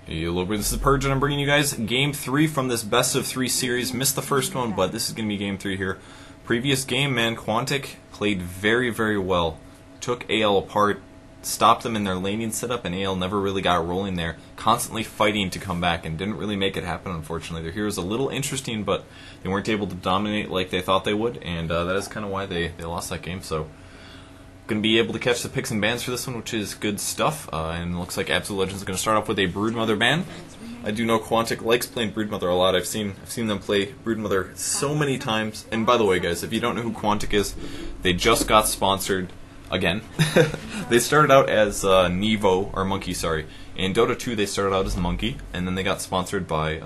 Hello, this is Purge, and I'm bringing you guys Game 3 from this Best of 3 series. Missed the first one, but this is going to be Game 3 here. Previous game, man, Quantic played very, very well. Took AL apart, stopped them in their laning setup, and AL never really got rolling there. Constantly fighting to come back, and didn't really make it happen, unfortunately. Their hero's a little interesting, but they weren't able to dominate like they thought they would, and that is kind of why they lost that game, so... Going to be able to catch the picks and bans for this one, which is good stuff. And looks like Absolute Legends is going to start off with a Broodmother ban. I do know Quantic likes playing Broodmother a lot. I've seen them play Broodmother so many times. And by the way, guys, if you don't know who Quantic is, they just got sponsored again. They started out as Nevo or Monkey, sorry. In Dota 2, they started out as Monkey, and then they got sponsored by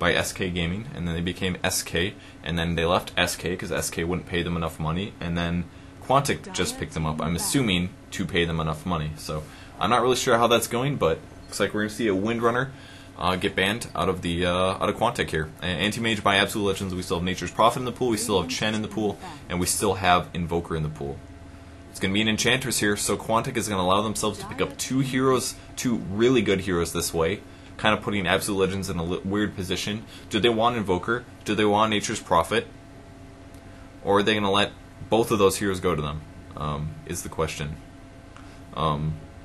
SK Gaming, and then they became SK, and then they left SK because SK wouldn't pay them enough money, and then Quantic just picked them up, I'm assuming, to pay them enough money. So I'm not really sure how that's going, but looks like we're going to see a Windrunner get banned out of Quantic here. Anti-Mage by Absolute Legends, we still have Nature's Prophet in the pool, we still have Chen in the pool, and we still have Invoker in the pool. It's going to be an Enchantress here, so Quantic is going to allow themselves to pick up two really good heroes this way, kind of putting Absolute Legends in a weird position. Do they want Invoker? Do they want Nature's Prophet? Or are they going to let both of those heroes go to them, is the question.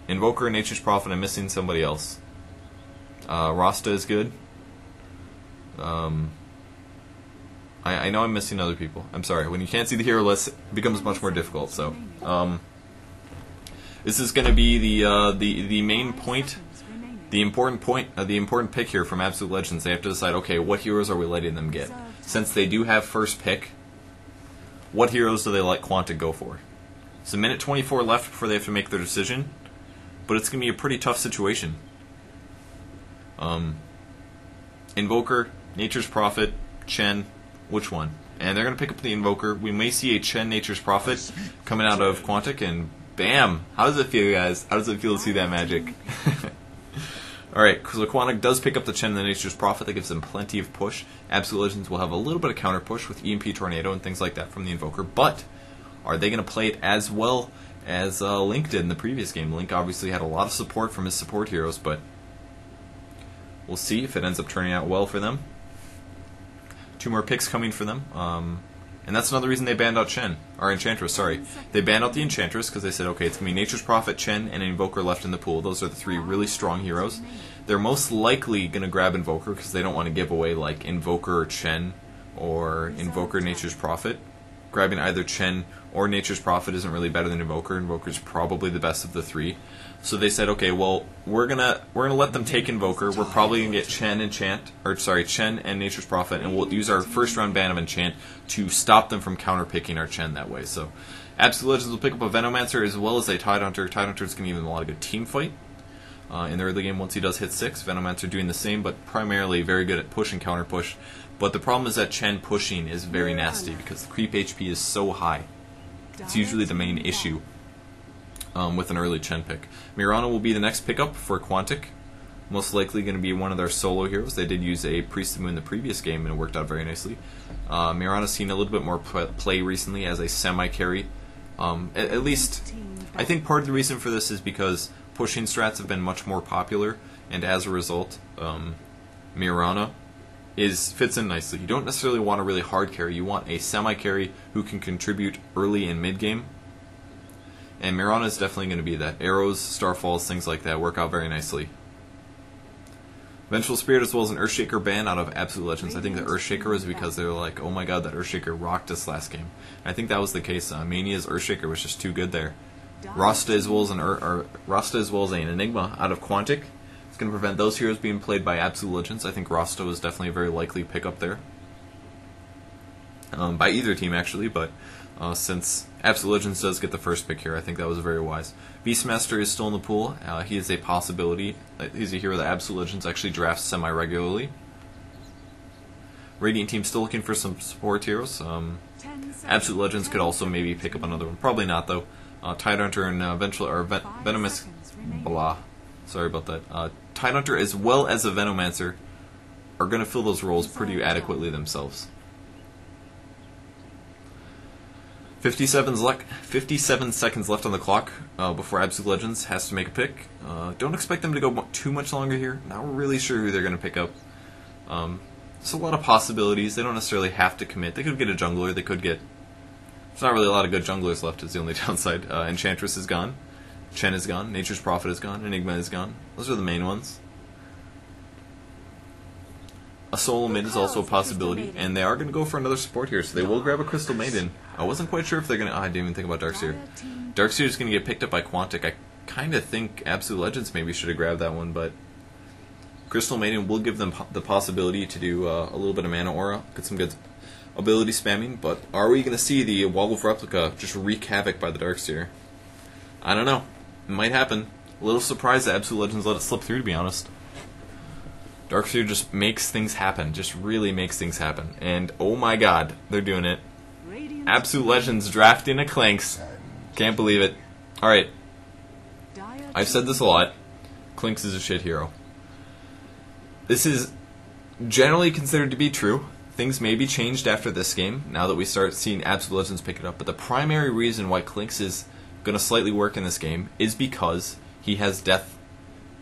Invoker, Nature's Prophet, I'm missing somebody else. Rasta is good. I know I'm missing other people. I'm sorry. When you can't see the hero list, it becomes much more difficult. So, this is going to be the main point, the important pick here from Absolute Legends. They have to decide, okay, what heroes are we letting them get? Since they do have first pick, what heroes do they let Quantic go for? It's a minute 24 left before they have to make their decision, but it's going to be a pretty tough situation. Invoker, Nature's Prophet, Chen, which one? And they're going to pick up the Invoker. We may see a Chen Nature's Prophet coming out of Quantic, and bam! How does it feel, guys? How does it feel to see that magic? Alright, so Quantic does pick up the Chen and the Nature's Prophet. That gives them plenty of push. Absolute Legends will have a little bit of counter push with EMP Tornado and things like that from the Invoker, but are they going to play it as well as Link did in the previous game? Link obviously had a lot of support from his support heroes, but we'll see if it ends up turning out well for them. Two more picks coming for them. And that's another reason they banned out Chen, or Enchantress, sorry. They banned out the Enchantress because they said, okay, it's going to be Nature's Prophet, Chen, and Invoker left in the pool. Those are the three really strong heroes. They're most likely going to grab Invoker because they don't want to give away like Invoker or Chen or Invoker Nature's Prophet. Grabbing either Chen or Nature's Prophet isn't really better than Invoker. Invoker's probably the best of the three. So they said, okay, well, we're gonna let them take Invoker. We're probably gonna get Chen and Nature's Prophet, and we'll use our first round ban of Enchant to stop them from counter picking our Chen that way. So Absolute Legends will pick up a Venomancer as well as a Tidehunter. Tidehunter's gonna give them a lot of good team fight in the early game once he does hit 6. Venomancer doing the same, but primarily very good at push and counter push. But the problem is that Chen pushing is very nasty because the creep HP is so high. It's usually the main issue with an early Chen pick. Mirana will be the next pickup for Quantic. Most likely going to be one of their solo heroes. They did use a Priest of the Moon in the previous game and it worked out very nicely. Mirana's seen a little bit more play recently as a semi-carry. At least, I think part of the reason for this is because pushing strats have been much more popular, and as a result, Mirana fits in nicely. You don't necessarily want a really hard carry. You want a semi-carry who can contribute early and mid-game. And Mirana is definitely going to be that. Arrows, Starfalls, things like that work out very nicely. Vengeful Spirit as well as an Earthshaker ban out of Absolute Legends. I think the Earthshaker was because they were like, oh my god, that Earthshaker rocked us last game. And I think that was the case. Mania's Earthshaker was just too good there. Rasta as well as an Enigma out of Quantic. It's going to prevent those heroes being played by Absolute Legends. I think Rasta was definitely a very likely pickup there. By either team, actually, but since Absolute Legends does get the first pick here, I think that was very wise. Beastmaster is still in the pool. He is a possibility. He's a hero that Absolute Legends actually drafts semi-regularly. Radiant team still looking for some support heroes. Absolute Legends could also maybe pick up another one. Probably not, though. Tidehunter and Venomous... Blah. Sorry about that. Tidehunter as well as a Venomancer are going to fill those roles pretty adequately themselves. 57 seconds left on the clock before Absolute Legends has to make a pick. Don't expect them to go too much longer here. Not really sure who they're going to pick up. There's a lot of possibilities. They don't necessarily have to commit. They could get a jungler. They could get... There's not really a lot of good junglers left is the only downside. Enchantress is gone. Chen is gone. Nature's Prophet is gone. Enigma is gone. Those are the main ones. A solo mid is also a possibility, and they are going to go for another support here, so they will grab a Crystal Maiden. I wasn't quite sure if they're going to... Oh, I didn't even think about Darkseer. Darkseer is going to get picked up by Quantic. I kind of think Absolute Legends maybe should have grabbed that one, but Crystal Maiden will give them the possibility to do a little bit of Mana Aura, get some good ability spamming, but are we going to see the Wall of Replica just wreak havoc by the Darkseer? I don't know. It might happen. A little surprised that Absolute Legends let it slip through, to be honest. Darkseer just makes things happen, just really makes things happen. And oh my god, they're doing it. Absolute Legends drafting a Clinks. Can't believe it. Alright. I've said this a lot. Clinks is a shit hero. This is generally considered to be true. Things may be changed after this game, now that we start seeing Absolute Legends pick it up. But the primary reason why Clinks is going to slightly work in this game is because he has Death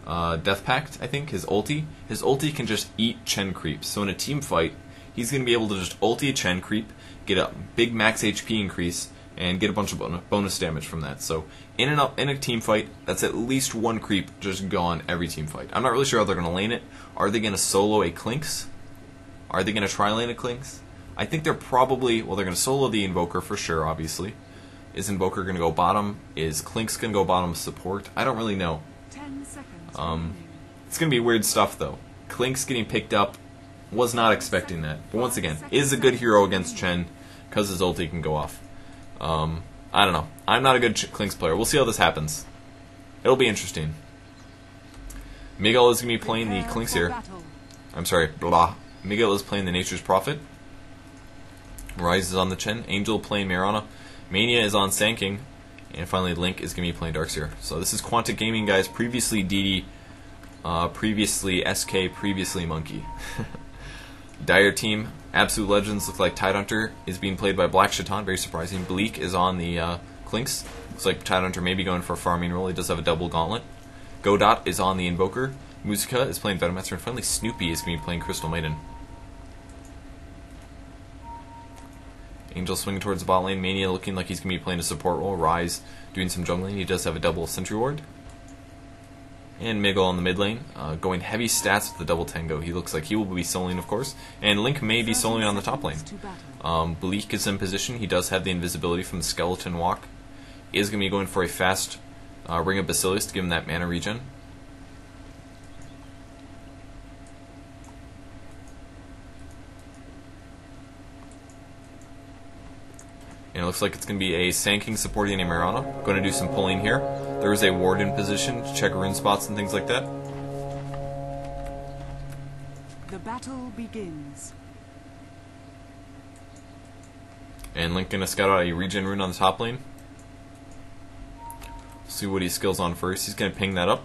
Pact, I think, his ulti. His ulti can just eat Chen creeps. So in a team fight, he's going to be able to just ulti a Chen creep, get a big max HP increase, and get a bunch of bonus damage from that. So in a team fight, that's at least one creep just gone every team fight. I'm not really sure how they're going to lane it. Are they going to solo a Clinks? Are they going to try lane a Clinks? I think they're probably... Well, they're going to solo the Invoker for sure, obviously. Is Invoker going to go bottom? Is Clinks going to go bottom support? I don't really know. It's going to be weird stuff, though. Clinks getting picked up, was not expecting that. But once again, is a good hero against Chen, because his ulti can go off. I don't know. I'm not a good Clinks player. We'll see how this happens. It'll be interesting. Miguel is going to be playing the Clinks here. I'm sorry, blah. Miguel is playing the Nature's Prophet. Rise is on the Chen. Angel playing Mirana. Mania is on Sanking. And finally, Link is going to be playing Darkseer. So this is Quantic Gaming, guys. Previously DeeDee, previously SK, previously Monkey. Dire team. Absolute Legends look like Tidehunter is being played by Black Shaitan. Very surprising. Bleak is on the Clinks. Looks like Tidehunter may be going for a farming role. He does have a double gauntlet. Godot is on the Invoker. Musica is playing Venomancer. And finally, Snoopy is going to be playing Crystal Maiden. Angel swinging towards the bot lane. Mania looking like he's going to be playing a support role. Rise doing some jungling. He does have a double Sentry Ward. And Miguel on the mid lane, going heavy stats with the double Tango. He looks like he will be soloing, of course. And Link may be soloing on the top lane. Bleak is in position. He does have the invisibility from the Skeleton Walk. He is going to be going for a fast Ring of Basilius to give him that mana regen. And it looks like it's going to be a Sanking supporting a Mirana. Going to do some pulling here. There is a ward in position to check rune spots and things like that. The battle begins. And Link going to scout out a regen rune on the top lane. See what he skills on first. He's going to ping that up.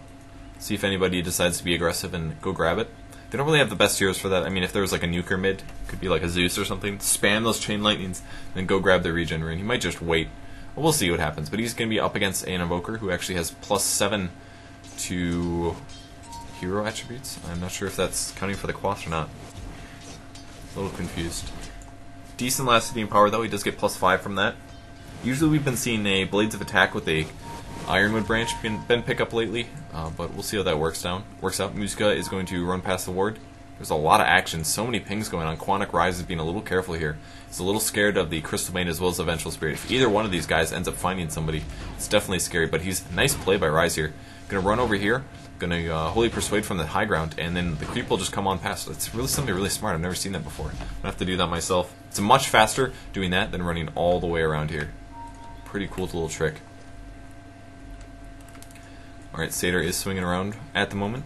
See if anybody decides to be aggressive and go grab it. They don't really have the best heroes for that. I mean, if there was like a nuker mid, could be like a Zeus or something. Spam those chain lightnings, then go grab the regen rune. He might just wait. Well, we'll see what happens. But he's going to be up against an Invoker who actually has +7 to hero attributes. I'm not sure if that's counting for the quash or not. A little confused. Decent last hitting power though. He does get +5 from that. Usually we've been seeing a Blades of Attack with a Ironwood branch been pick up lately, but we'll see how that works out. Musica is going to run past the ward. There's a lot of action, so many pings going on. Quantic Rise is being a little careful here. He's a little scared of the Crystal Maiden as well as the Vengeful Spirit. If either one of these guys ends up finding somebody, it's definitely scary, but he's a nice play by Rise here. Gonna run over here, gonna Holy Persuade from the high ground, and then the creep will just come on past. It's really something really smart. I've never seen that before. I'm gonna have to do that myself. It's much faster doing that than running all the way around here. Pretty cool little trick. Alright, Satyr is swinging around at the moment.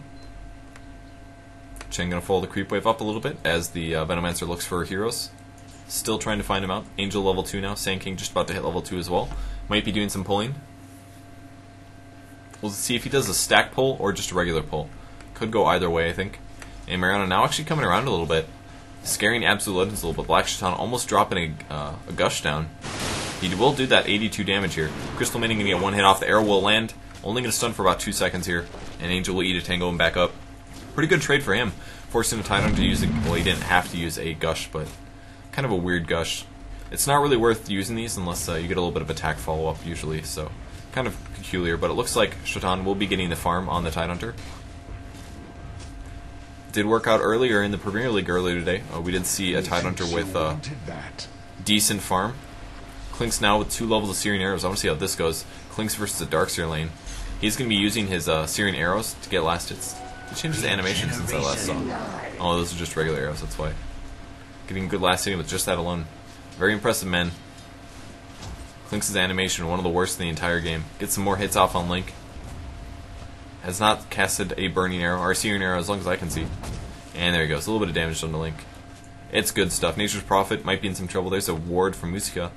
Chen going to follow the creep wave up a little bit as the Venomancer looks for heroes. Still trying to find him out. Angel level 2 now. Sanking just about to hit level 2 as well. Might be doing some pulling. We'll see if he does a stack pull or just a regular pull. Could go either way, I think. And Mariana now actually coming around a little bit. Scaring Absolute Legends a little bit. Black Shaitan almost dropping a gush down. He will do that 82 damage here. Crystal Maiden going to get one hit off. The arrow will land. Only going to stun for about 2 seconds here. And Angel will eat a Tango and back up. Pretty good trade for him. Forcing the Tidehunter to use a... Well, he didn't have to use a Gush, but kind of a weird Gush. It's not really worth using these unless you get a little bit of attack follow-up usually. So kind of peculiar. But it looks like Shatan will be getting the farm on the Tidehunter. Did work out earlier in the Premier League earlier today. We did see a Tidehunter with decent farm. Clink's now with 2 levels of Searing Arrows. I want to see how this goes. Clink's versus the Darkseer lane. He's going to be using his Searing Arrows to get last hits. He changed his animation since I last saw. Oh, those are just regular arrows, that's why. Getting good last hitting with just that alone. Very impressive, man. Clink's animation, one of the worst in the entire game. Gets some more hits off on Link. Has not casted a Burning Arrow, or a Searing Arrow as long as I can see. And there he goes, a little bit of damage done to Link. It's good stuff. Nature's Prophet might be in some trouble. There's a ward from Musica.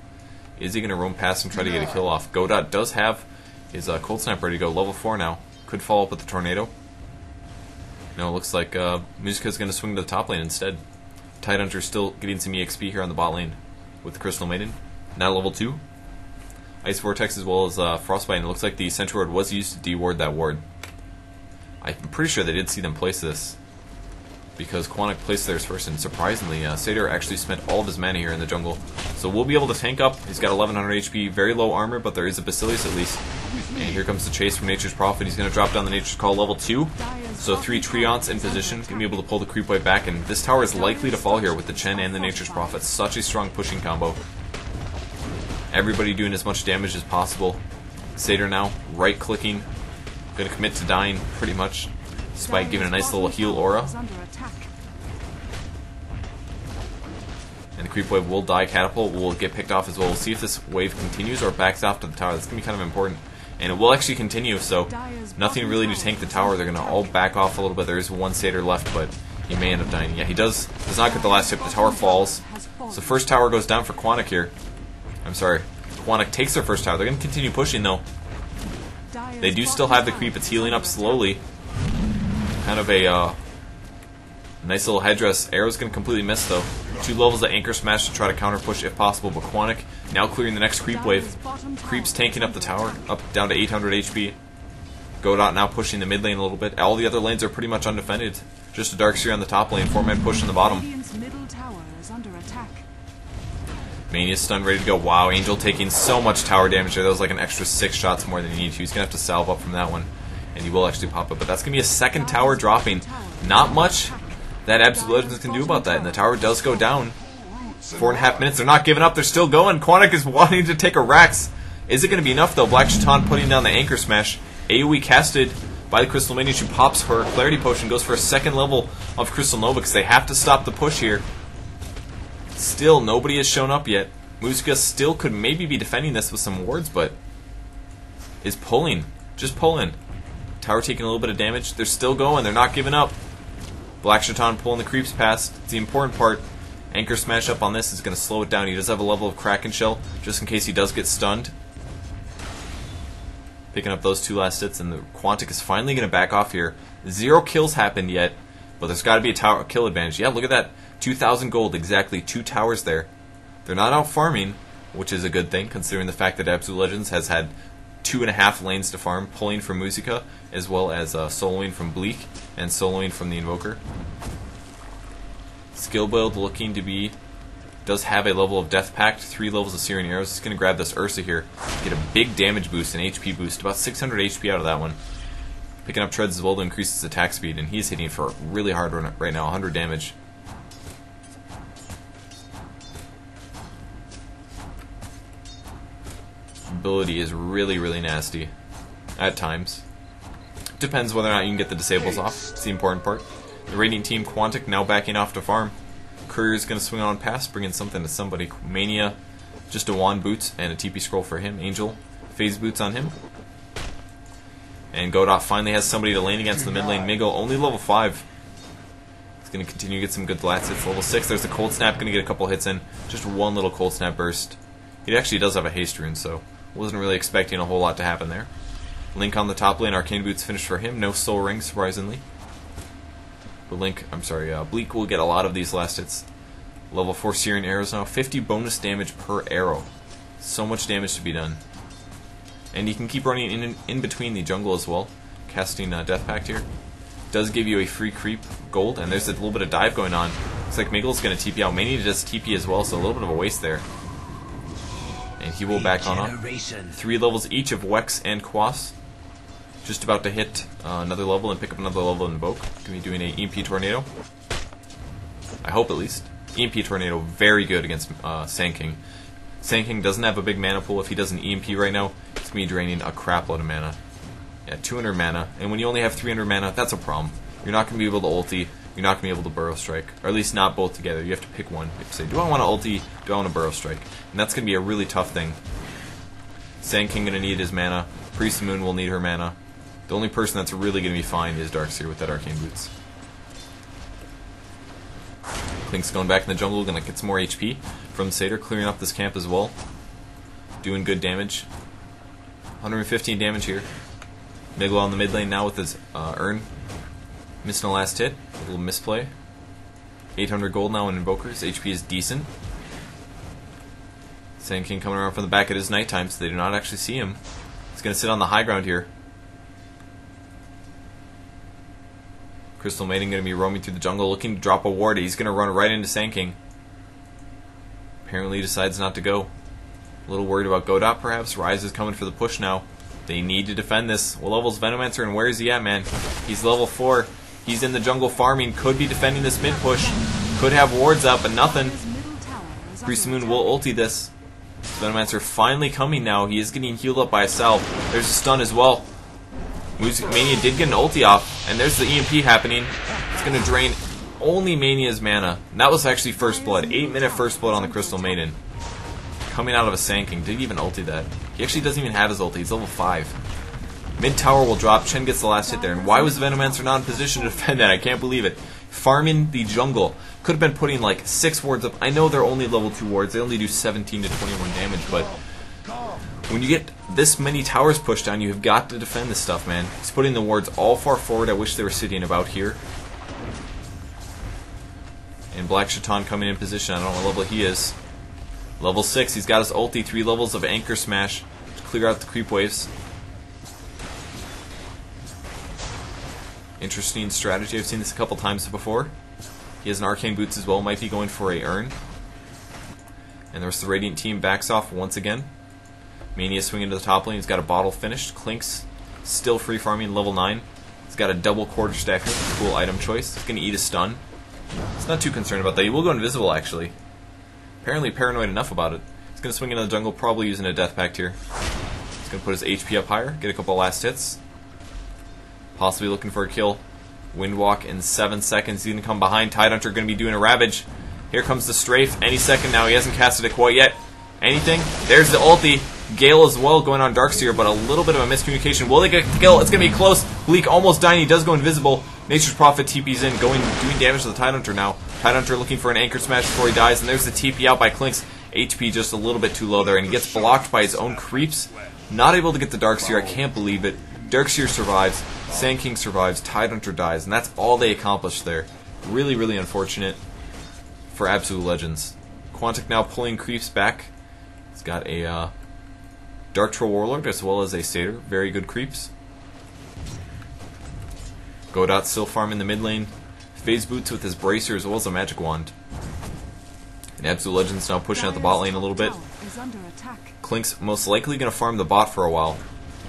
Is he going to roam past and try to get a kill off? Godot does have his Cold Snap ready to go. Level 4 now. Could follow up with the Tornado. No, it looks like Musica's going to swing to the top lane instead. Tidehunter still getting some EXP here on the bot lane with the Crystal Maiden. Now level 2. Ice Vortex as well as Frostbite. And it looks like the Sentry Ward was used to de-ward that ward. I'm pretty sure they did see them place this, because Quantic placed theirs first, and surprisingly, Satyr actually spent all of his mana here in the jungle. So we'll be able to tank up. He's got 1100 HP, very low armor, but there is a Basilius at least. And here comes the chase from Nature's Prophet. He's going to drop down the Nature's Call level 2. So 3 Treants in position, going to be able to pull the creep wave back, and this tower is likely to fall here with the Chen and the Nature's Prophet. Such a strong pushing combo. Everybody doing as much damage as possible. Satyr now, right-clicking. Going to commit to dying, pretty much, despite giving a nice little heal aura. And the creep wave will die. Catapult will get picked off as well. We'll see if this wave continues or backs off to the tower. That's going to be kind of important. And it will actually continue, so nothing really to tank the tower. They're going to all back off a little bit. There is one Satyr left, but he may end up dying. Yeah, he does not get the last hit. The tower falls. So first tower goes down for Quantic here. I'm sorry. Quantic takes their first tower. They're going to continue pushing, though. They do still have the creep. It's healing up slowly. Kind of a nice little headdress. Arrow's going to completely miss, though. 2 levels of Anchor Smash to try to counter push if possible, but Quantic now clearing the next creep wave. Creep's tanking up the tower, up down to 800 HP. Godot now pushing the mid lane a little bit. All the other lanes are pretty much undefended. Just a Darkseer on the top lane, 4-man push in the bottom. Mania's stunned, ready to go. Wow, Angel taking so much tower damage there. That was like an extra 6 shots more than he needed to. He's going to have to salve up from that one. And he will actually pop up. But that's going to be a second tower dropping. Not much that Absolute Legends can do about that. And the tower does go down. 4.5 minutes. They're not giving up. They're still going. Quantic is wanting to take a Rax. Is it going to be enough, though? Black Shaitan putting down the Anchor Smash. AoE casted by the Crystal Maiden. She pops her Clarity Potion. Goes for a second level of Crystal Nova because they have to stop the push here. Still, nobody has shown up yet. Musica still could maybe be defending this with some wards, but is pulling. Just pulling. Tower taking a little bit of damage. They're still going. They're not giving up. Black Shaitan pulling the creeps past. It's the important part. Anchor Smash up on this is going to slow it down. He does have a level of Kraken Shell, just in case he does get stunned. Picking up those 2 last hits, and the Quantic is finally going to back off here. 0 kills happened yet, but there's got to be a kill advantage. Yeah, look at that. 2,000 gold, exactly 2 towers there. They're not out farming, which is a good thing, considering the fact that Absolute Legends has had 2.5 lanes to farm, pulling from Musica, as well as soloing from Bleak, and soloing from the Invoker. Skill build looking to be, does have a level of Death Pact, 3 levels of Searing Arrows. He's going to grab this Ursa here, get a big damage boost and HP boost, about 600 HP out of that one. Picking up Treads as well to increase his attack speed, and he's hitting for really hard right now, 100 damage. Ability is really, really nasty at times. Depends whether or not you can get the disables off. It's the important part. The Radiant team, Quantic, now backing off to farm. Courier's going to swing on past, bringing something to somebody. Mania, just a wand boots and a TP scroll for him. Angel, phase boots on him. And Godot finally has somebody to lane against the mid lane. Migo, only level 5. He's going to continue to get some good lats hits. Level 6, there's a Cold Snap, going to get a couple hits in. Just one little Cold Snap burst. He actually does have a haste rune, so wasn't really expecting a whole lot to happen there. Link on the top lane, Arcane Boots finished for him. No Soul Ring, surprisingly. But Bleak will get a lot of these last hits. Level 4 Searing Arrows now. 50 bonus damage per arrow. So much damage to be done. And you can keep running in between the jungle as well. Casting Death Pact here. Does give you a free creep gold, and there's a little bit of dive going on. Looks like Miguel's going to TP out. Mania does TP as well, so a little bit of a waste there. And he will back on up. 3 levels each of Wex and Quas. Just about to hit another level and pick up another level in Invoke. Going to be doing a EMP Tornado. I hope at least. EMP Tornado, very good against Sand King. Sand King doesn't have a big mana pool. If he does an EMP right now, it's going to be draining a crap load of mana. Yeah, 200 mana, and when you only have 300 mana, that's a problem. You're not going to be able to ulti, you're not going to be able to Burrow Strike, or at least not both together. You have to pick one. You have to say, do I want to ulti, do I want to Burrow Strike? And that's going to be a really tough thing. Sand King going to need his mana, Priest Moon will need her mana. The only person that's really going to be fine is Darkseer with that Arcane Boots. Klink's going back in the jungle, going to get some more HP from Satyr, clearing up this camp as well. Doing good damage. 115 damage here. Miguel on the mid lane now with his Urn. Missing the last hit. A little misplay. 800 gold now in Invokers. HP is decent. Sand King coming around from the back. It is nighttime, so they do not actually see him. He's going to sit on the high ground here. Crystal Maiden going to be roaming through the jungle looking to drop a ward. He's going to run right into Sand King. Apparently he decides not to go. A little worried about Godot perhaps. Ryze is coming for the push now. They need to defend this. What level's Venomancer and where is he at, man? He's level 4. He's in the jungle farming. Could be defending this mid push. Could have wards up, but nothing. Priest Moon will ulti this. Venomancer finally coming now. He is getting healed up by a salve. There's a stun as well. Mania did get an ulti off, and there's the EMP happening. It's going to drain only Mania's mana. And that was actually First Blood. 8-minute First Blood on the Crystal Maiden. Coming out of a Sand King. Did he even ulti that? He actually doesn't even have his ulti. He's level 5. Mid tower will drop. Chen gets the last hit there. And why was Venomancer not in position to defend that? I can't believe it. Farming the jungle. Could have been putting like 6 wards up. I know they're only level 2 wards. They only do 17 to 21 damage. But when you get this many towers pushed down, you have got to defend this stuff, man. He's putting the wards all far forward. I wish they were sitting about here. And Black Shaitan coming in position. I don't know what level he is. Level 6, he's got his ulti, 3 levels of Anchor Smash to clear out the creep waves. Interesting strategy, I've seen this a couple times before. He has an Arcane Boots as well, might be going for a Urn. And the rest of the Radiant team backs off once again. Mania swinging to the top lane, he's got a bottle finished. Klink's still free farming, level 9. He's got a double quarterstacker, cool item choice. He's going to eat a stun. He's not too concerned about that, he will go invisible actually. Apparently paranoid enough about it. He's going to swing into the jungle, probably using a Death Pact here. He's going to put his HP up higher, get a couple last hits. Possibly looking for a kill. Windwalk in 7 seconds. He's going to come behind. Tidehunter going to be doing a Ravage. Here comes the Strafe. Any second now. He hasn't casted it quite yet. Anything? There's the ulti. Gale as well going on Darkseer, but a little bit of a miscommunication. Will they get the kill? It's going to be close. Bleak almost dying. He does go invisible. Nature's Prophet TP's in, doing damage to the Tidehunter now. Tidehunter looking for an Anchor Smash before he dies, and there's the TP out by Klink's. HP just a little bit too low there, and he gets blocked by his own creeps. Not able to get the Darkseer. I can't believe it. Darkseer survives. Sand King survives. Tidehunter dies, and that's all they accomplished there. Really, really unfortunate for Absolute Legends. Quantic now pulling creeps back. He's got a Dark Troll Warlord as well as a Satyr. Very good creeps. Godot still farming the mid lane. Phase Boots with his Bracer as well as a Magic Wand. And Absolute Legends now pushing out the bot lane a little bit. Klink's most likely going to farm the bot for a while.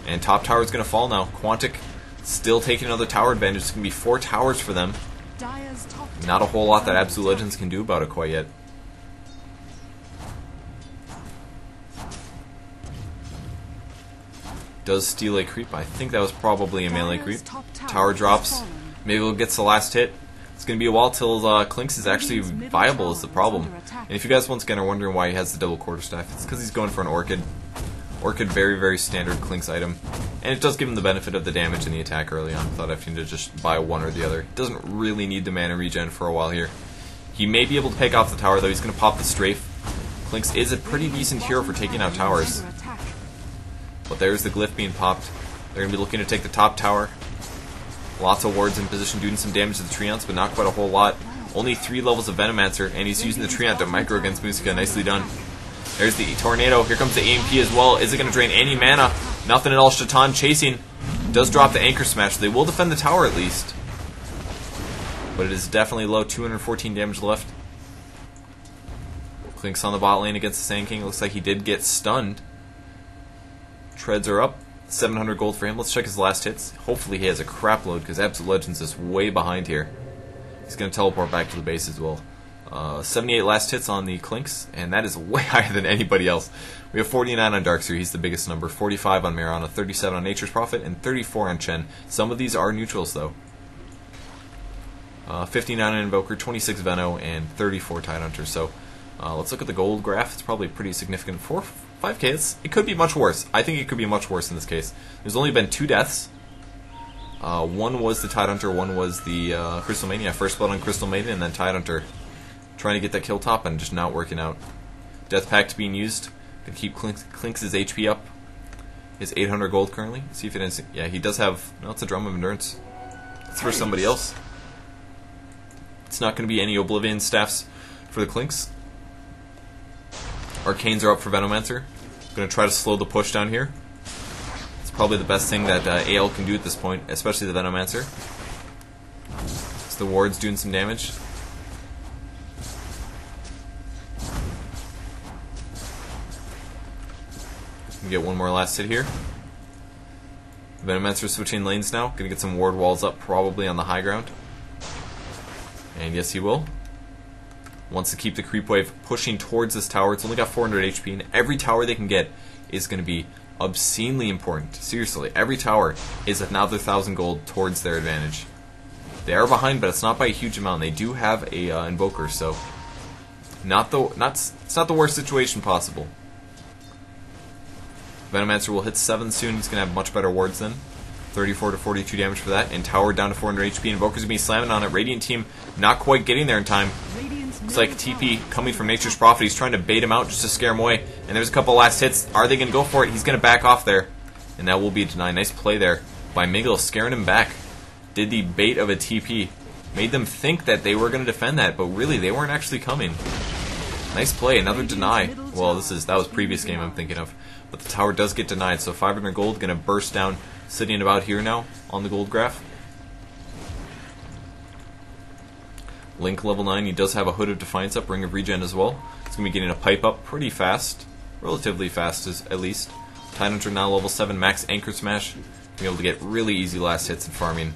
And top tower is going to fall now. Quantic still taking another tower advantage. It's going to be 4 towers for them. Not a whole lot that Absolute Legends can do about it quite yet. Does steal a creep. I think that was probably a melee creep. Tower drops. Maybe we'll get the last hit. It's going to be a while till Klink's is actually viable is the problem. And if you guys once again are wondering why he has the double quarterstaff, it's because he's going for an Orchid. Orchid, very, very standard Klink's item. And it does give him the benefit of the damage and the attack early on, without having to just buy one or the other. Doesn't really need the mana regen for a while here. He may be able to pick off the tower, though. He's going to pop the Strafe. Klink's is a pretty decent hero for taking out towers. But there's the Glyph being popped. They're going to be looking to take the top tower. Lots of wards in position, doing some damage to the Treants, but not quite a whole lot. Only 3 levels of Venomancer, and he's using the Treant to micro against Musica. Nicely done. There's the tornado. Here comes the AMP as well. Is it going to drain any mana? Nothing at all. Shaitan chasing. Does drop the anchor smash. They will defend the tower at least. But it is definitely low. 214 damage left. Clink's on the bot lane against the Sand King. Looks like he did get stunned. Treads are up. 700 gold for him. Let's check his last hits. Hopefully he has a crap load because Absolute Legends is way behind here. He's going to teleport back to the base as well. 78 last hits on the Clinks, and that is way higher than anybody else. We have 49 on Darkseer, he's the biggest number, 45 on Mirana, 37 on Nature's Prophet, and 34 on Chen. Some of these are neutrals, though. 59 on Invoker, 26 Veno, and 34 Tidehunter. So let's look at the gold graph. It's probably pretty significant. 5k, it could be much worse. I think it could be much worse in this case. There's only been 2 deaths. One was the Tidehunter, one was the Crystal Mania. First blood on Crystal Maiden, and then Tidehunter. Trying to get that kill top and just not working out. Death Pact being used. Gonna keep Clinks' HP up. His 800 gold currently. See if it is. Yeah, he does have. No, it's a Drum of Endurance. It's for somebody else. It's not going to be any Oblivion staffs for the Clinks. Arcanes are up for Venomancer. Going to try to slow the push down here. It's probably the best thing that AL can do at this point, especially the Venomancer. So the ward's doing some damage. Get one more last hit here. Venomancer switching lanes now. Gonna get some ward walls up, probably on the high ground. And yes, he will. Wants to keep the creep wave pushing towards this tower. It's only got 400 HP, and every tower they can get is going to be obscenely important. Seriously, every tower is another 1,000 gold towards their advantage. They are behind, but it's not by a huge amount. They do have a Invoker, so it's not the worst situation possible. Venomancer will hit 7 soon. He's going to have much better wards then. 34 to 42 damage for that. And tower down to 400 HP. Invoker's going to be slamming on it. Radiant team not quite getting there in time. Looks like TP coming from Nature's Prophet. He's trying to bait him out just to scare him away. And there's a couple last hits. Are they going to go for it? He's going to back off there. And that will be a deny. Nice play there by Miguel, scaring him back. Did the bait of a TP. Made them think that they were going to defend that, but really they weren't actually coming. Nice play. Another deny. Well, that was previous game I'm thinking of. But the tower does get denied, so 500 gold going to burst down, sitting about here now on the gold graph. Link level 9, he does have a Hood of Defiance up, Ring of Regen as well. He's going to be getting a pipe up pretty fast, relatively fast at least. Tidehunter now level 7, max Anchor Smash. Be able to get really easy last hits and farming.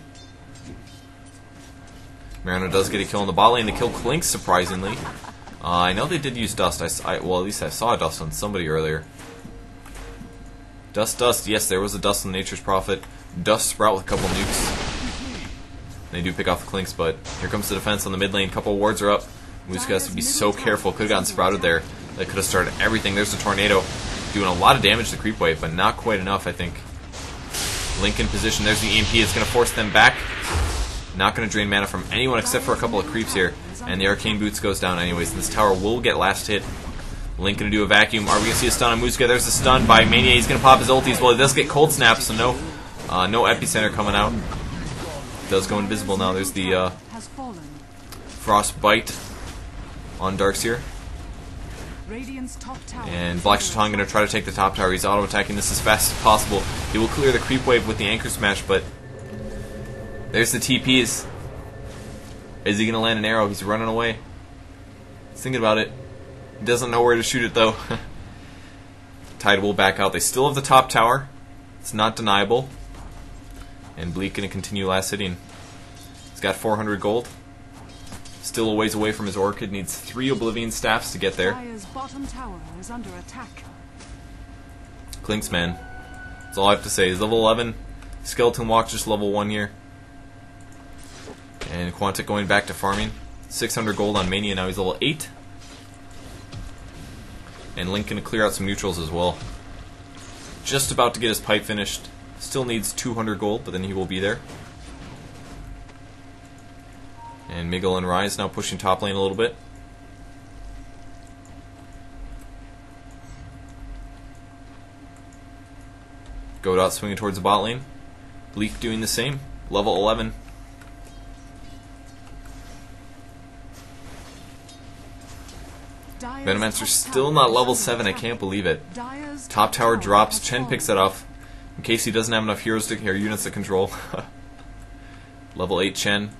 Mirana does get a kill on the bot lane to kill Clinks, surprisingly. I know they did use Dust, well at least I saw a Dust on somebody earlier. Dust, yes, there was a Dust on Nature's Prophet. Dust Sprout with a couple nukes. They do pick off the Clinks, but here comes the defense on the mid lane. Couple wards are up. Moose has to be so careful. Could have gotten sprouted there. That could have started everything. There's the tornado. Doing a lot of damage to creep wave, but not quite enough, I think. Link in position. There's the EMP. It's going to force them back. Not going to drain mana from anyone except for a couple of creeps here. And the Arcane Boots goes down anyways. And this tower will get last hit. Link going to do a vacuum. Are we going to see a stun on Muska? There's a stun by Mania. He's going to pop his ultis. Well, he does get cold snap, so no epicenter coming out. Does go invisible now. There's the Frostbite on Darkseer. And Black Shaitan going to try to take the top tower. He's auto-attacking this as fast as possible. He will clear the creep wave with the Anchor Smash, but there's the TPs. Is he going to land an arrow? He's running away. He's thinking about it. He doesn't know where to shoot it, though. Tide will back out. They still have the top tower. It's not deniable. And Bleak going to continue last hitting. He's got 400 gold. Still a ways away from his Orchid. Needs 3 Oblivion Staffs to get there. Bottom tower is under attack. Clinks, man. That's all I have to say. He's level 11. Skeleton Walk just level 1 here. And Quantic going back to farming. 600 gold on Mania. Now he's level 8. And Link going to clear out some neutrals as well. Just about to get his pipe finished. Still needs 200 gold, but then he will be there. And Miguel and Rise now pushing top lane a little bit. Godot swinging towards the bot lane. Bleak doing the same. Level 11. Venomancer's still not level 7, I can't believe it. Top tower drops, Chen picks it up. In case he doesn't have enough heroes to, or units to control. Level 8 Chen.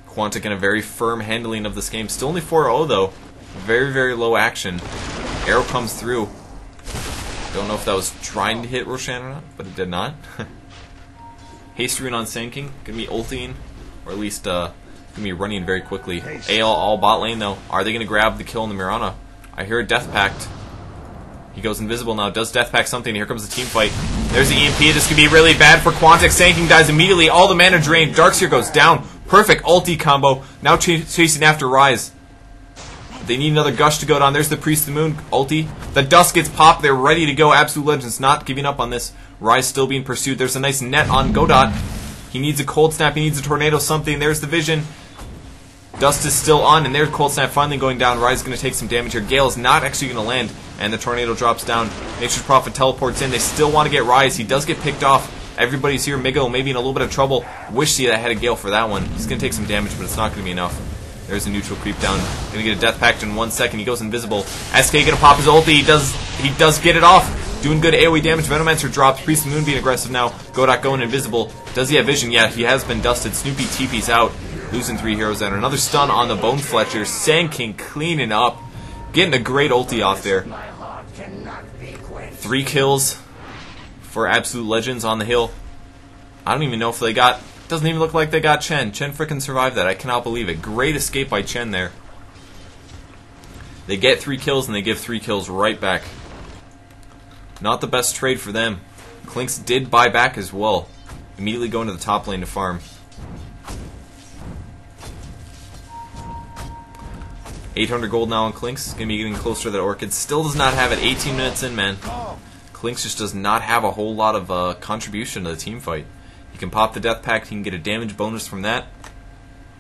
Quantic in a very firm handling of this game. Still only 4-0 though. Very, very low action. Arrow comes through. Don't know if that was trying to hit Roshan or not, but it did not. Haste rune on Sand King. Gonna be ulting, or at least gonna be running very quickly. AL all bot lane though. Are they gonna grab the kill in the Mirana? I hear a Death Pact. He goes invisible now. Does Death Pact something? Here comes the team fight. There's the EMP. This could be really bad for Quantic. Sand King dies immediately. All the mana drained. Darkseer goes down. Perfect ulti combo. Now chasing after Rise. They need another Gush to go down. There's the Priest of the Moon ulti. The dust gets popped. They're ready to go. Absolute Legends not giving up on this. Rise still being pursued. There's a nice net on Godot. He needs a Cold Snap. He needs a Tornado something. There's the Vision. Dust is still on, and there's Cold Snap finally going down. Rise is going to take some damage here. Gale is not actually going to land, and the Tornado drops down. Nature's Prophet teleports in. They still want to get Rise. He does get picked off. Everybody's here. Miguel maybe in a little bit of trouble. Wish he had a Gale for that one. He's going to take some damage, but it's not going to be enough. There's a neutral creep down. Going to get a Death Pact in 1 second. He goes invisible. SK going to pop his ulti. He does get it off. Doing good AoE damage. Venomancer drops. Priest of the Moon being aggressive now. Godot going invisible. Does he have vision? Yeah, he has been dusted. Snoopy TP's out. Losing 3 heroes there. Another stun on the Bone Fletcher. Sand King cleaning up. Getting a great ulti off there. 3 kills for Absolute Legends on the hill. I don't even know if they got... Doesn't even look like they got Chen. Chen frickin' survived that. I cannot believe it. Great escape by Chen there. They get 3 kills and they give 3 kills right back. Not the best trade for them. Clinks did buy back as well. Immediately going to the top lane to farm. 800 gold now on Clinks. Gonna be getting closer to that Orchid. Still does not have it. 18 minutes in, man. Clinks just does not have a whole lot of contribution to the team fight. He can pop the Death Pact. He can get a damage bonus from that.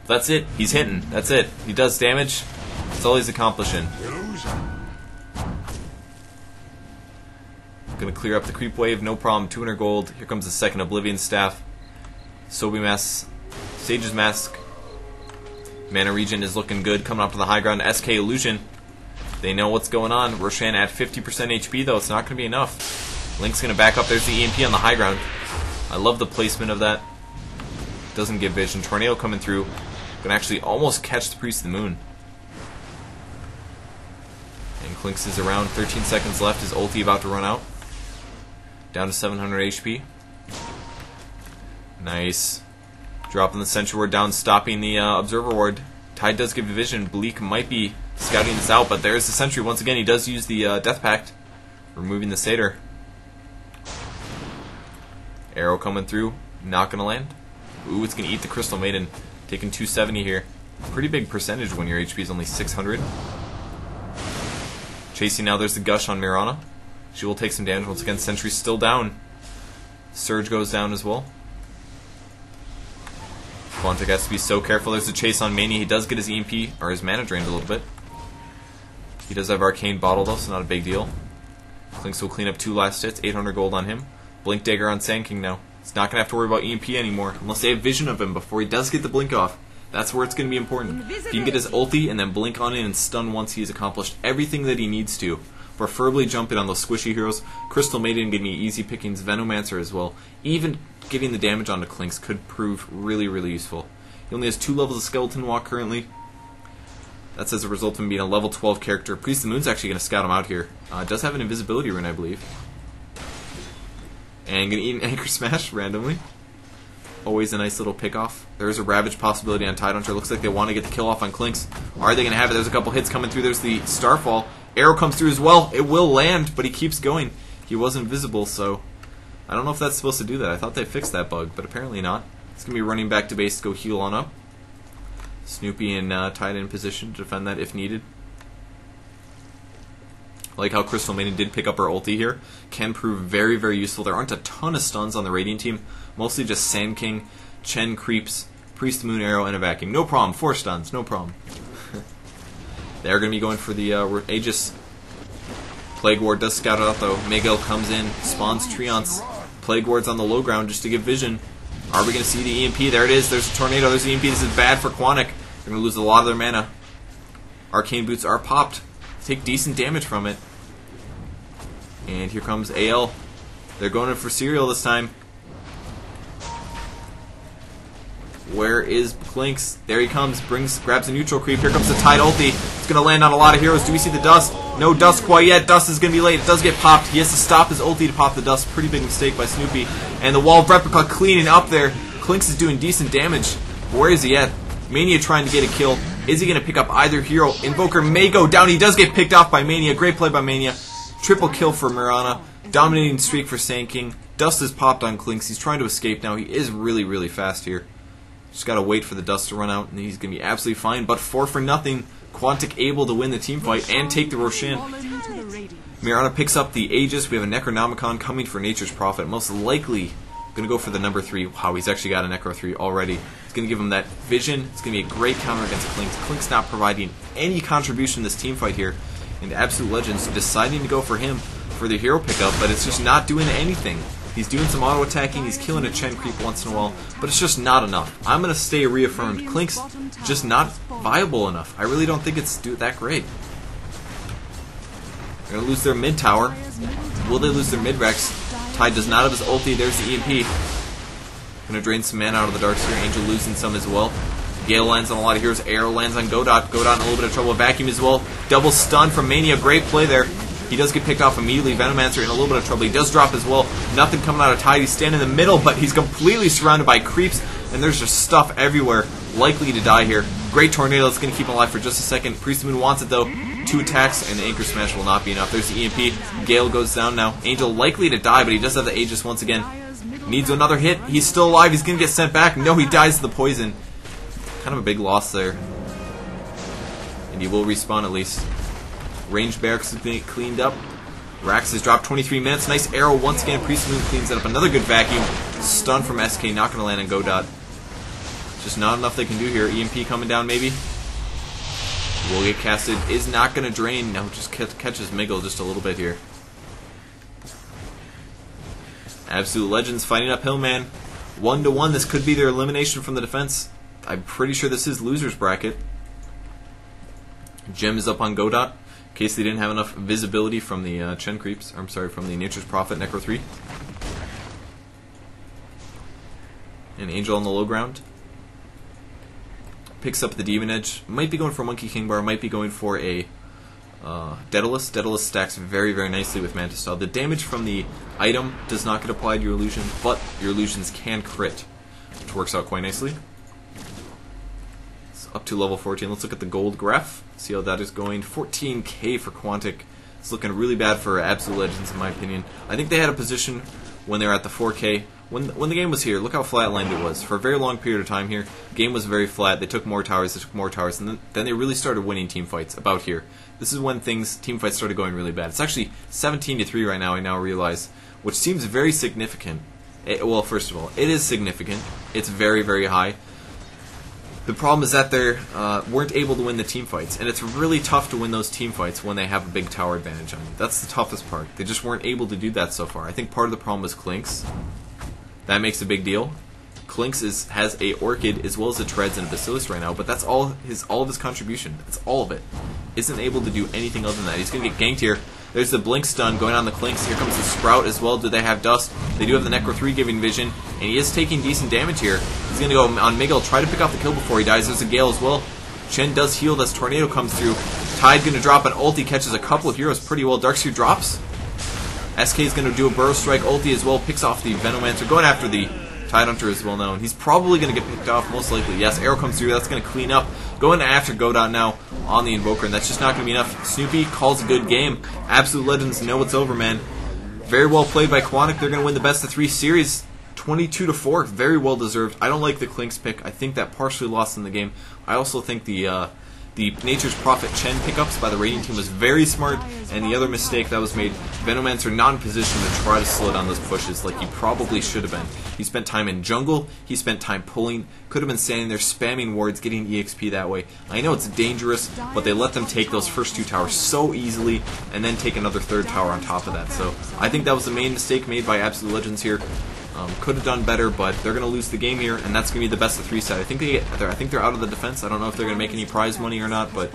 That's it. He's hitting. That's it. He does damage. That's all he's accomplishing. Gonna clear up the creep wave. No problem. 200 gold. Here comes the second Oblivion Staff. Sobi Mask. Sage's Mask. Mana Regen is looking good. Coming up to the high ground. SK Illusion. They know what's going on. Roshan at 50% HP though. It's not going to be enough. Link's going to back up. There's the EMP on the high ground. I love the placement of that. Doesn't give vision. Tornado coming through. Going to actually almost catch the Priest of the Moon. And Clinks is around. 13 seconds left. His ulti about to run out. Down to 700 HP. Nice. Dropping the Sentry Ward down, stopping the Observer Ward. Tide does give vision. Bleak might be scouting this out, but there's the Sentry. Once again, he does use the Death Pact, removing the Satyr. Arrow coming through. Not going to land. Ooh, it's going to eat the Crystal Maiden. Taking 270 here. Pretty big percentage when your HP is only 600. Chasing now, there's the Gush on Mirana. She will take some damage. Once again, Sentry's still down. Surge goes down as well. Quantic has to be so careful. There's a chase on Mania. He does get his EMP, or his mana drained a little bit. He does have Arcane bottled though, so not a big deal. Clinks will clean up 2 last hits. 800 gold on him. Blink Dagger on Sand King now. He's not going to have to worry about EMP anymore, unless they have vision of him before he does get the blink off. That's where it's going to be important. If he can get his ulti and then blink on in and stun once he's accomplished everything that he needs to. Preferably jumping on those squishy heroes. Crystal Maiden give me easy pickings. Venomancer as well. Even getting the damage onto Clinks could prove really, really useful. He only has 2 levels of Skeleton Walk currently. That's as a result of him being a level 12 character. Priest of the Moon's actually going to scout him out here. Does have an invisibility rune, I believe. And going to eat an Anchor Smash randomly. Always a nice little pick-off. There is a Ravage possibility on Tidehunter. Looks like they want to get the kill off on Clinks. Are they going to have it? There's a couple hits coming through. There's the Starfall. Arrow comes through as well. It will land, but he keeps going. He was invisible, so I don't know if that's supposed to do that. I thought they fixed that bug, but apparently not. It's going to be running back to base to go heal on up. Snoopy and Tide in position to defend that if needed. I like how Crystal Maiden did pick up her ulti here. Can prove very, very useful. There aren't a ton of stuns on the Radiant team. Mostly just Sand King, Chen creeps, Priest of the Moon Arrow, and a vacuum. No problem. 4 stuns. No problem. They're going to be going for the Aegis. Plague Ward does scout it out though. Miguel comes in, spawns Treants. Plague Ward's on the low ground just to give vision. Are we going to see the EMP? There it is. There's a Tornado. There's the EMP. This is bad for Quantic. They're going to lose a lot of their mana. Arcane Boots are popped. Take decent damage from it. And here comes AL. They're going in for Serial this time. Where is Clinks? There he comes. Grabs a neutral creep. Here comes the Tide ulti. It's going to land on a lot of heroes. Do we see the Dust? No Dust quite yet. Dust is going to be late. It does get popped. He has to stop his ulti to pop the Dust. Pretty big mistake by Snoopy. And the Wall of Replica cleaning up there. Clinks is doing decent damage. Where is he at? Mania trying to get a kill. Is he going to pick up either hero? Invoker may go down. He does get picked off by Mania. Great play by Mania. Triple kill for Mirana. Dominating streak for Sand King. Dust is popped on Clinks. He's trying to escape now. He is really, really fast here. Just gotta wait for the Dust to run out, and he's gonna be absolutely fine. But 4-0, Quantic able to win the team fight and take the Roshan. Mirana picks up the Aegis. We have a Necronomicon coming for Nature's Prophet. Most likely gonna go for the number 3. Wow, he's actually got a Necro 3 already. It's gonna give him that vision. It's gonna be a great counter against Clinks. Clinks not providing any contribution in this team fight here. And Absolute Legends deciding to go for him for the hero pickup, but it's just not doing anything. He's doing some auto-attacking, he's killing a Chen creep once in a while, but it's just not enough. I'm going to stay reaffirmed. Clinks just not viable enough. I really don't think it's that great. They're going to lose their mid tower. Will they lose their mid-rex? Tide does not have his ulti. There's the EMP. Going to drain some mana out of the Darkseer. Angel losing some as well. Gale lands on a lot of heroes. Arrow lands on Godot. Godot in a little bit of trouble. Vacuum as well. Double stun from Mania. Great play there. He does get picked off immediately. Venomancer in a little bit of trouble. He does drop as well. Nothing coming out of Tide. He's standing in the middle, but he's completely surrounded by creeps, and there's just stuff everywhere. Likely to die here. Great Tornado. It's going to keep him alive for just a second. Priest of the Moon wants it, though. 2 attacks, and the Anchor Smash will not be enough. There's the EMP. Gale goes down now. Angel likely to die, but he does have the Aegis once again. Needs another hit. He's still alive. He's going to get sent back. No, he dies to the poison. Kind of a big loss there. And he will respawn at least. Range barracks is being cleaned up. Rax has dropped 23 minutes. Nice arrow once again. Priest of the Moon cleans that up. Another good vacuum. Stun from SK. Not going to land on Godot. Just not enough they can do here. EMP coming down maybe. Will get casted. Is not going to drain. No, just catches Miggle just a little bit here. Absolute Legends fighting uphill, man. 1-1. This could be their elimination from the defense. I'm pretty sure this is loser's bracket. Gem is up on Godot. In case they didn't have enough visibility from the Chen creeps. I'm sorry, from the Nature's Prophet Necro 3. And Angel on the low ground. Picks up the Demon Edge. Might be going for Monkey King Bar. Might be going for a Daedalus. Daedalus stacks very, very nicely with Mantis Style. The damage from the item does not get applied to your illusion, but your illusions can crit, which works out quite nicely. It's up to level 14. Let's look at the gold graph. See how that is going. 14k for Quantic. It's looking really bad for Absolute Legends in my opinion. I think they had a position when they were at the 4k. When the game was here, look how flatlined it was. For a very long period of time here, the game was very flat. They took more towers, and then they really started winning team fights about here. This is when team fights started going really bad. It's actually 17-3 right now, I now realize, which seems very significant. Well, first of all, it is significant. It's very, very high. The problem is that they weren't able to win the team fights, and it's really tough to win those team fights when they have a big tower advantage on you. That's the toughest part. They just weren't able to do that so far. I think part of the problem was Clinks. That makes a big deal. Clinks has a Orchid as well as a Treads and a Basilisk right now, but that's all of his contribution. That's all of it. Isn't able to do anything other than that. He's going to get ganked here. There's the Blink Stun going on the Clinks. Here comes the Sprout as well. Do they have Dust? They do have the Necro 3 giving vision, and he is taking decent damage here. He's going to go on Miguel, try to pick off the kill before he dies. There's a Gale as well. Chen does heal as Tornado comes through. Tide going to drop an ulti, catches a couple of heroes pretty well. Darkseer drops. SK is going to do a Burrow Strike ulti as well, picks off the Venomancer, going after the Tide Hunter as well known. He's probably going to get picked off, most likely. Yes, arrow comes through, that's going to clean up. Going after Godot now on the Invoker, and that's just not going to be enough. Snoopy calls a good game. Absolute Legends know it's over, man. Very well played by Quantic. They're going to win the best of 3 series. 22-4, very well deserved. I don't like the Clinks pick. I think that partially lost in the game. I also think the Nature's Prophet Chen pickups by the raiding team was very smart, and the other mistake that was made, Venomancer not in position to try to slow down those pushes like he probably should have been. He spent time in jungle, he spent time pulling, could have been standing there spamming wards, getting EXP that way. I know it's dangerous, but they let them take those first 2 towers so easily, and then take another 3rd tower on top of that. So I think that was the main mistake made by Absolute Legends here. Could have done better, but they're going to lose the game here, and that's going to be the best of 3 set. I think they're out of the defense. I don't know if they're going to make any prize money or not, but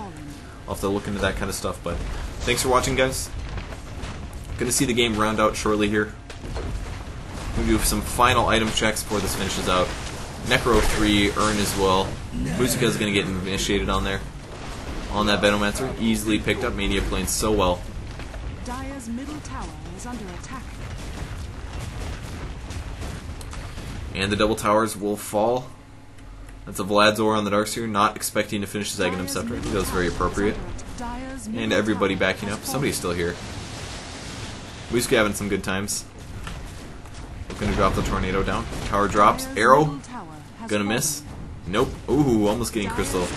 I'll have to look into that kind of stuff. But thanks for watching, guys. Gonna see the game round out shortly here. We'll do some final item checks before this finishes out. Necro 3, Earn as well. Musica's gonna get initiated on there. On that Venomancer, easily picked up. Mania playing so well. Dire's middle tower is under attack. And the double towers will fall. That's a Vladzor on the Darkseer, not expecting to finish his Aghanim Scepter. I think that was very appropriate. And everybody backing up. Somebody's still here. Musica having some good times. Looking to drop the tornado down. Tower drops. Arrow. Gonna miss. Nope. Ooh, almost getting Crystal.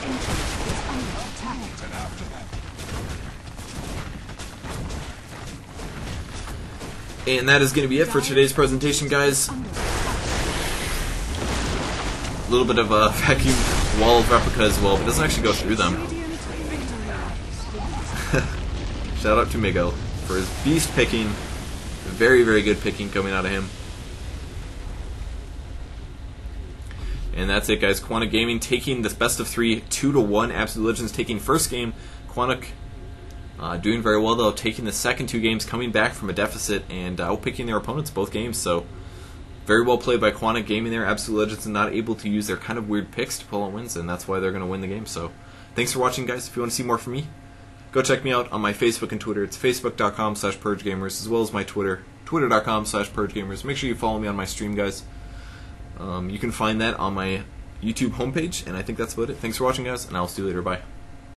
And that is going to be it for today's presentation, guys. A little bit of a vacuum wall of replica as well, but it doesn't actually go through them. Shout out to Miguel for his beast picking. Very, very good picking coming out of him. And that's it, guys. Quantic Gaming taking this best of 3, 2-1. Absolute Legends taking first game. Quantic doing very well, though, taking the second 2 games, coming back from a deficit and outpicking their opponents both games. So very well played by Quantic Gaming there. Absolute Legends are not able to use their kind of weird picks to pull out wins, and that's why they're going to win the game. So thanks for watching, guys. If you want to see more from me, go check me out on my Facebook and Twitter. It's facebook.com/PurgeGamers, as well as my Twitter, twitter.com/PurgeGamers. Make sure you follow me on my stream, guys. You can find that on my YouTube homepage, and I think that's about it. Thanks for watching, guys, and I'll see you later. Bye.